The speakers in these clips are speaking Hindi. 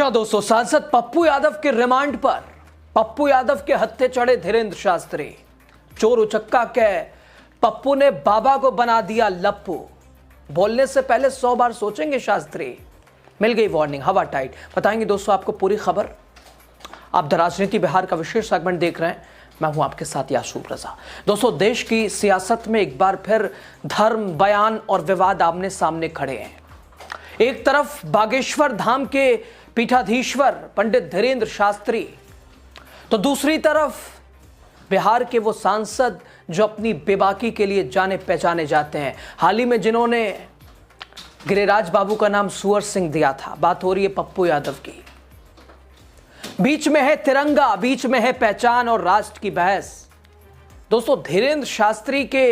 जी हाँ दोस्तों, सांसद पप्पू यादव के रिमांड पर पप्पू यादव के हत्थे चढ़े धीरेंद्र शास्त्री। चोर उचक्का के पप्पू ने बाबा को बना दिया लप्पू। बोलने से पहले 100 बार सोचेंगे शास्त्री। मिल गई वार्निंग, हवा टाइट। बताएंगे दोस्तों आपको पूरी खबर। आप द राजनीति बिहार का विशेष सेगमेंट देख रहे हैं। मैं हूं आपके साथ यासूब रजा। दोस्तों, देश की सियासत में एक बार फिर धर्म, बयान और विवाद आमने सामने खड़े हैं। एक तरफ बागेश्वर धाम के पीठाधीश्वर पंडित धीरेंद्र शास्त्री, तो दूसरी तरफ बिहार के वो सांसद जो अपनी बेबाकी के लिए जाने पहचाने जाते हैं। हाल ही में जिन्होंने गिरिराज बाबू का नाम सुअर सिंह दिया था। बात हो रही है पप्पू यादव की। बीच में है तिरंगा, बीच में है पहचान और राष्ट्र की बहस। दोस्तों, धीरेंद्र शास्त्री के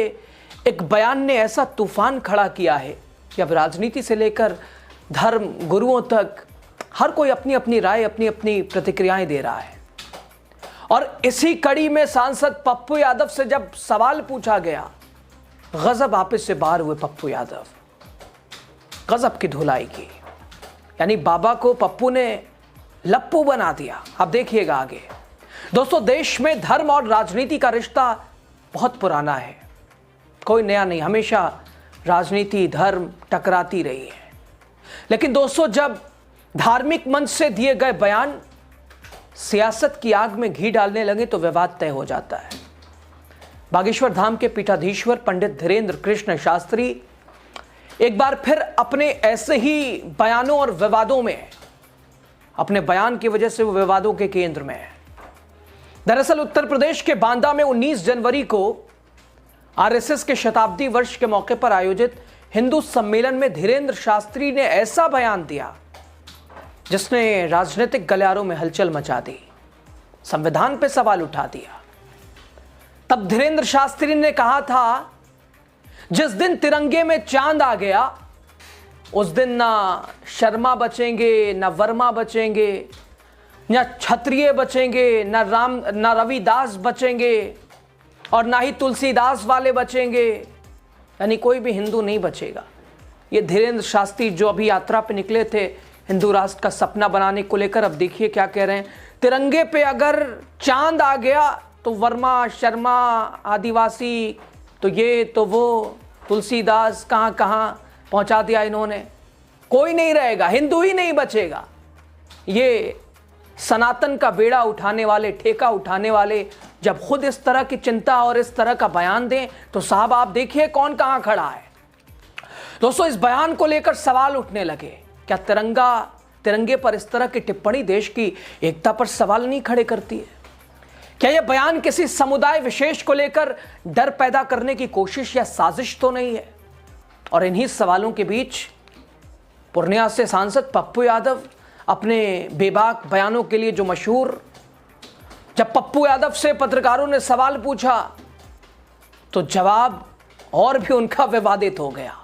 एक बयान ने ऐसा तूफान खड़ा किया है कि अब राजनीति से लेकर धर्म गुरुओं तक हर कोई अपनी अपनी राय, अपनी अपनी प्रतिक्रियाएं दे रहा है। और इसी कड़ी में सांसद पप्पू यादव से जब सवाल पूछा गया, गजब आपस से बाहर हुए पप्पू यादव। गजब की धुलाई की, यानी बाबा को पप्पू ने लप्पू बना दिया। अब देखिएगा आगे। दोस्तों, देश में धर्म और राजनीति का रिश्ता बहुत पुराना है, कोई नया नहीं। हमेशा राजनीति धर्म टकराती रही है। लेकिन दोस्तों, जब धार्मिक मंच से दिए गए बयान सियासत की आग में घी डालने लगे तो विवाद तय हो जाता है। बागेश्वर धाम के पीठाधीश्वर पंडित धीरेंद्र कृष्ण शास्त्री एक बार फिर अपने ऐसे ही बयानों और विवादों में, अपने बयान की वजह से वो विवादों के केंद्र में है। दरअसल उत्तर प्रदेश के बांदा में 19 जनवरी को आरएसएस के शताब्दी वर्ष के मौके पर आयोजित हिंदू सम्मेलन में धीरेंद्र शास्त्री ने ऐसा बयान दिया जिसने राजनीतिक गलियारों में हलचल मचा दी, संविधान पे सवाल उठा दिया। तब धीरेंद्र शास्त्री ने कहा था, जिस दिन तिरंगे में चांद आ गया उस दिन ना शर्मा बचेंगे, ना वर्मा बचेंगे, ना क्षत्रिय बचेंगे, ना रविदास बचेंगे और ना ही तुलसीदास वाले बचेंगे, यानी कोई भी हिंदू नहीं बचेगा। ये धीरेंद्र शास्त्री जो अभी यात्रा पे निकले थे हिंदू राष्ट्र का सपना बनाने को लेकर, अब देखिए क्या कह रहे हैं। तिरंगे पे अगर चांद आ गया तो वर्मा, शर्मा, आदिवासी, तो ये तो वो, तुलसीदास कहां कहां पहुंचा दिया इन्होंने। कोई नहीं रहेगा, हिंदू ही नहीं बचेगा। ये सनातन का बेड़ा उठाने वाले, ठेका उठाने वाले जब खुद इस तरह की चिंता और इस तरह का बयान दें तो साहब आप देखिए कौन कहां खड़ा है। दोस्तों, इस बयान को लेकर सवाल उठने लगे। क्या तिरंगे पर इस तरह की टिप्पणी देश की एकता पर सवाल नहीं खड़े करती है? क्या यह बयान किसी समुदाय विशेष को लेकर डर पैदा करने की कोशिश या साजिश तो नहीं है? और इन्हीं सवालों के बीच पूर्णिया से सांसद पप्पू यादव अपने बेबाक बयानों के लिए जो मशहूर, जब पप्पू यादव से पत्रकारों ने सवाल पूछा तो जवाब और भी उनका विवादित हो गया।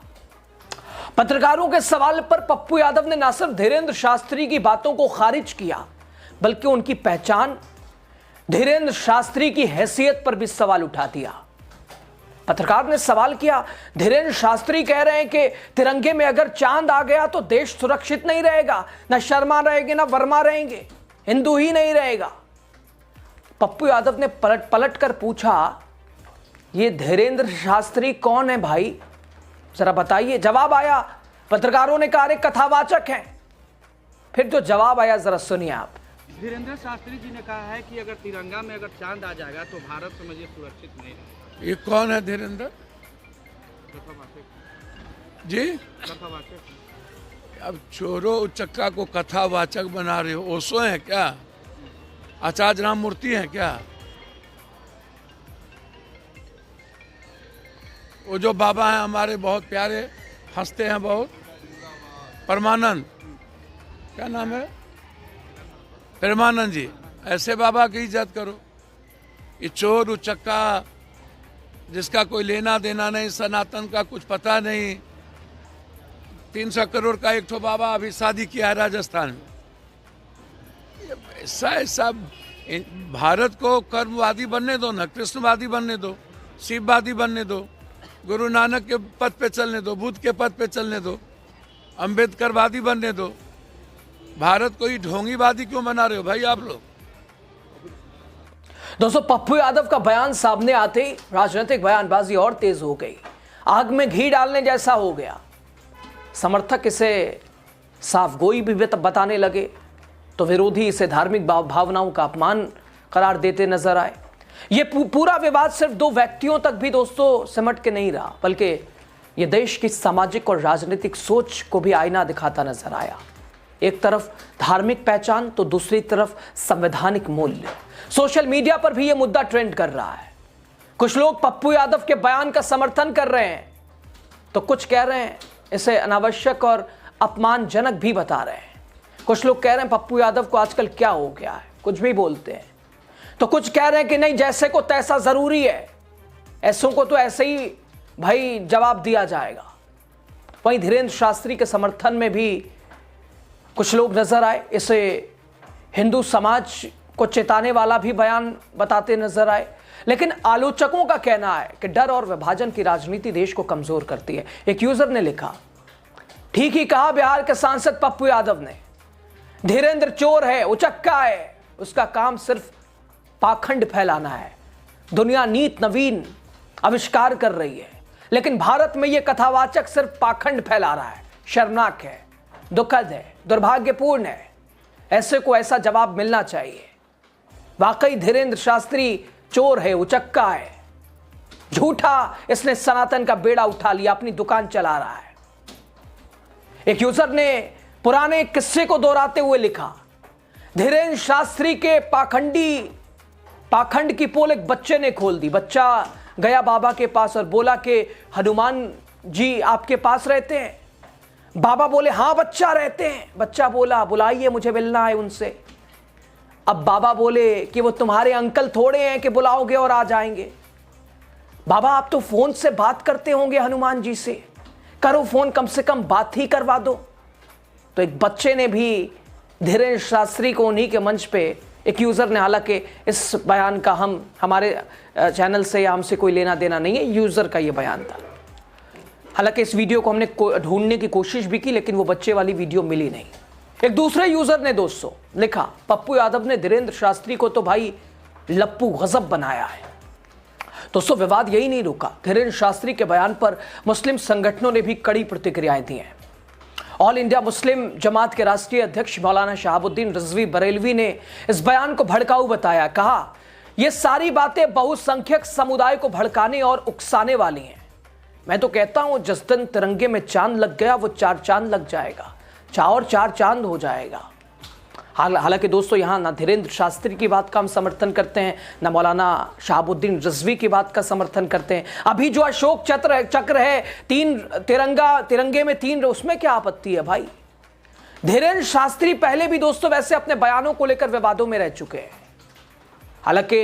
पत्रकारों के सवाल पर पप्पू यादव ने न सिर्फ धीरेंद्र शास्त्री की बातों को खारिज किया, बल्कि उनकी पहचान, धीरेंद्र शास्त्री की हैसियत पर भी सवाल उठा दिया। पत्रकार ने सवाल किया, धीरेंद्र शास्त्री कह रहे हैं कि तिरंगे में अगर चांद आ गया तो देश सुरक्षित नहीं रहेगा, ना शर्मा रहेंगे, ना वर्मा रहेंगे, हिंदू ही नहीं रहेगा। पप्पू यादव ने पलट कर पूछा, ये धीरेंद्र शास्त्री कौन है भाई, जरा बताइए। जवाब आया, पत्रकारों ने कहा अरे कथावाचक हैं। फिर जो जवाब आया जरा सुनिए आप। धीरेंद्र शास्त्री जी ने कहा है कि अगर तिरंगा में अगर चांद आ जाएगा तो भारत समझिए सुरक्षित नहीं रहेगा। ये कौन है धीरेंद्र जी? अब चोरों उचक्का को कथावाचक बना रहे हो। ओशो है क्या? आचार्य राम मूर्ति है क्या? वो जो बाबा हैं हमारे बहुत प्यारे, हंसते हैं बहुत, परमानंद, क्या नाम है, प्रेमानंद जी, ऐसे बाबा की इज्जत करो। ये चोर उचक्का जिसका कोई लेना देना नहीं, सनातन का कुछ पता नहीं, 300 करोड़ का एक ठो बाबा अभी शादी किया है राजस्थान में। ऐसा भारत को कर्मवादी बनने दो ना, कृष्णवादी बनने दो, शिववादी बनने दो, गुरु नानक के पद पे चलने दो, बुद्ध के पद पे चलने दो, अंबेडकरवादी बनने दो। भारत को ही ढोंगीवादी क्यों बना रहे हो भाई आप लोग? दोस्तों, पप्पू यादव का बयान सामने आते ही राजनीतिक बयानबाजी और तेज हो गई, आग में घी डालने जैसा हो गया। समर्थक इसे साफ गोई भी बताने लगे तो विरोधी इसे धार्मिक भावनाओं का अपमान करार देते नजर आए। ये पूरा विवाद सिर्फ दो व्यक्तियों तक भी दोस्तों सिमट के नहीं रहा, बल्कि ये देश की सामाजिक और राजनीतिक सोच को भी आईना दिखाता नजर आया। एक तरफ धार्मिक पहचान तो दूसरी तरफ संवैधानिक मूल्य। सोशल मीडिया पर भी यह मुद्दा ट्रेंड कर रहा है। कुछ लोग पप्पू यादव के बयान का समर्थन कर रहे हैं तो कुछ कह रहे हैं इसे अनावश्यक और अपमानजनक भी बता रहे हैं। कुछ लोग कह रहे हैं पप्पू यादव को आजकल क्या हो गया है, कुछ भी बोलते हैं। तो कुछ कह रहे हैं कि नहीं, जैसे को तैसा जरूरी है, ऐसों को तो ऐसे ही भाई जवाब दिया जाएगा। वहीं धीरेन्द्र शास्त्री के समर्थन में भी कुछ लोग नजर आए। इसे हिंदू समाज को चेताने वाला भी बयान बताते नजर आए। लेकिन आलोचकों का कहना है कि डर और विभाजन की राजनीति देश को कमजोर करती है। एक यूजर ने लिखा, ठीक ही कहा बिहार के सांसद पप्पू यादव ने, धीरेन्द्र चोर है, उचक्का है, उसका काम सिर्फ पाखंड फैलाना है। दुनिया नीत नवीन आविष्कार कर रही है, लेकिन भारत में यह कथावाचक सिर्फ पाखंड फैला रहा है। शर्मनाक है, दुखद है, दुर्भाग्यपूर्ण है। ऐसे को ऐसा जवाब मिलना चाहिए। वाकई धीरेन्द्र शास्त्री चोर है, उचक्का है, झूठा, इसने सनातन का बेड़ा उठा लिया, अपनी दुकान चला रहा है। एक यूजर ने पुराने किस्से को दोहराते हुए लिखा, धीरेन्द्र शास्त्री के पाखंड की पोल एक बच्चे ने खोल दी। बच्चा गया बाबा के पास और बोला कि हनुमान जी आपके पास रहते हैं। बाबा बोले हाँ बच्चा रहते हैं। बच्चा बोला बुलाइए, मुझे मिलना है उनसे। अब बाबा बोले कि वो तुम्हारे अंकल थोड़े हैं कि बुलाओगे और आ जाएंगे। बाबा आप तो फोन से बात करते होंगे हनुमान जी से, करो फोन, कम से कम बात ही करवा दो। तो एक बच्चे ने भी धीरेन्द्र शास्त्री को उन्हीं के मंच पे, एक यूजर ने, हालांकि इस बयान का हमारे चैनल से या हमसे कोई लेना देना नहीं है, यूजर का ये बयान था। हालांकि इस वीडियो को हमने ढूंढने की कोशिश भी की, लेकिन वो बच्चे वाली वीडियो मिली नहीं। एक दूसरे यूजर ने दोस्तों लिखा, पप्पू यादव ने धीरेन्द्र शास्त्री को तो भाई लप्पू गजब बनाया है। दोस्तों, विवाद यही नहीं रुका। धीरेन्द्र शास्त्री के बयान पर मुस्लिम संगठनों ने भी कड़ी प्रतिक्रियाएं दी हैं। ऑल इंडिया मुस्लिम जमात के राष्ट्रीय अध्यक्ष मौलाना शहाबुद्दीन रिजवी बरेलवी ने इस बयान को भड़काऊ बताया। कहा, यह सारी बातें बहुसंख्यक समुदाय को भड़काने और उकसाने वाली हैं। मैं तो कहता हूं जिस दिन तिरंगे में चांद लग गया वो चार चांद लग जाएगा, और चार चांद हो जाएगा। हालांकि दोस्तों, यहाँ ना धीरेन्द्र शास्त्री की बात का हम समर्थन करते हैं, ना मौलाना शहाबुद्दीन रिजवी की बात का समर्थन करते हैं। अभी जो अशोक चक्र है, तिरंगे में तीन, उसमें क्या आपत्ति है भाई? धीरेन्द्र शास्त्री पहले भी दोस्तों वैसे अपने बयानों को लेकर विवादों में रह चुके हैं। हालांकि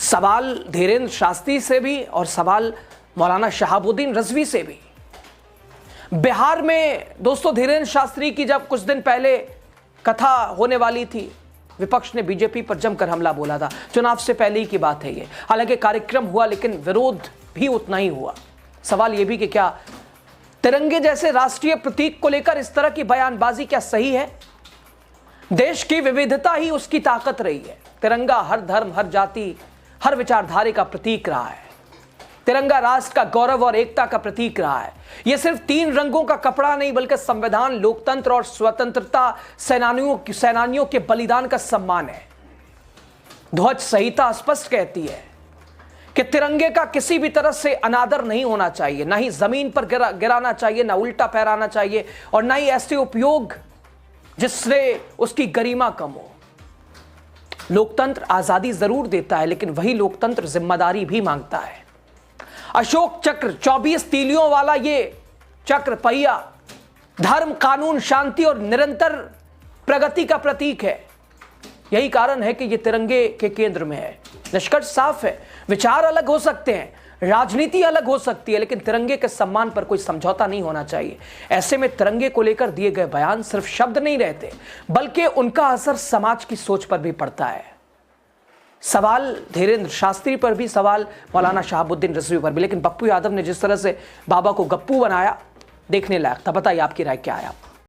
सवाल धीरेन्द्र शास्त्री से भी और सवाल मौलाना शहाबुद्दीन रिजवी से भी। बिहार में दोस्तों धीरेन्द्र शास्त्री की जब कुछ दिन पहले कथा होने वाली थी, विपक्ष ने बीजेपी पर जमकर हमला बोला था। चुनाव से पहले ही की बात है ये। हालांकि कार्यक्रम हुआ, लेकिन विरोध भी उतना ही हुआ। सवाल यह भी कि क्या तिरंगे जैसे राष्ट्रीय प्रतीक को लेकर इस तरह की बयानबाजी क्या सही है? देश की विविधता ही उसकी ताकत रही है। तिरंगा हर धर्म, हर जाति, हर विचारधारा का प्रतीक रहा है। तिरंगा राष्ट्र का गौरव और एकता का प्रतीक रहा है। यह सिर्फ तीन रंगों का कपड़ा नहीं, बल्कि संविधान, लोकतंत्र और स्वतंत्रता सेनानियों के बलिदान का सम्मान है। ध्वज संहिता स्पष्ट कहती है कि तिरंगे का किसी भी तरह से अनादर नहीं होना चाहिए, ना ही जमीन पर गिराना चाहिए, ना उल्टा फहराना चाहिए, और ना ही ऐसे उपयोग जिससे उसकी गरिमा कम हो। लोकतंत्र आजादी जरूर देता है, लेकिन वही लोकतंत्र जिम्मेदारी भी मांगता है। अशोक चक्र 24 तीलियों वाला ये चक्र पहिया धर्म, कानून, शांति और निरंतर प्रगति का प्रतीक है। यही कारण है कि ये तिरंगे के केंद्र में है। निष्कर्ष साफ है, विचार अलग हो सकते हैं, राजनीति अलग हो सकती है, लेकिन तिरंगे के सम्मान पर कोई समझौता नहीं होना चाहिए। ऐसे में तिरंगे को लेकर दिए गए बयान सिर्फ शब्द नहीं रहते, बल्कि उनका असर समाज की सोच पर भी पड़ता है। सवाल धीरेन्द्र शास्त्री पर भी, सवाल मौलाना शहाबुद्दीन रिजवी पर भी, लेकिन पप्पू यादव ने जिस तरह से बाबा को गप्पू बनाया, देखने लायक था। बताइए आपकी राय क्या है? आप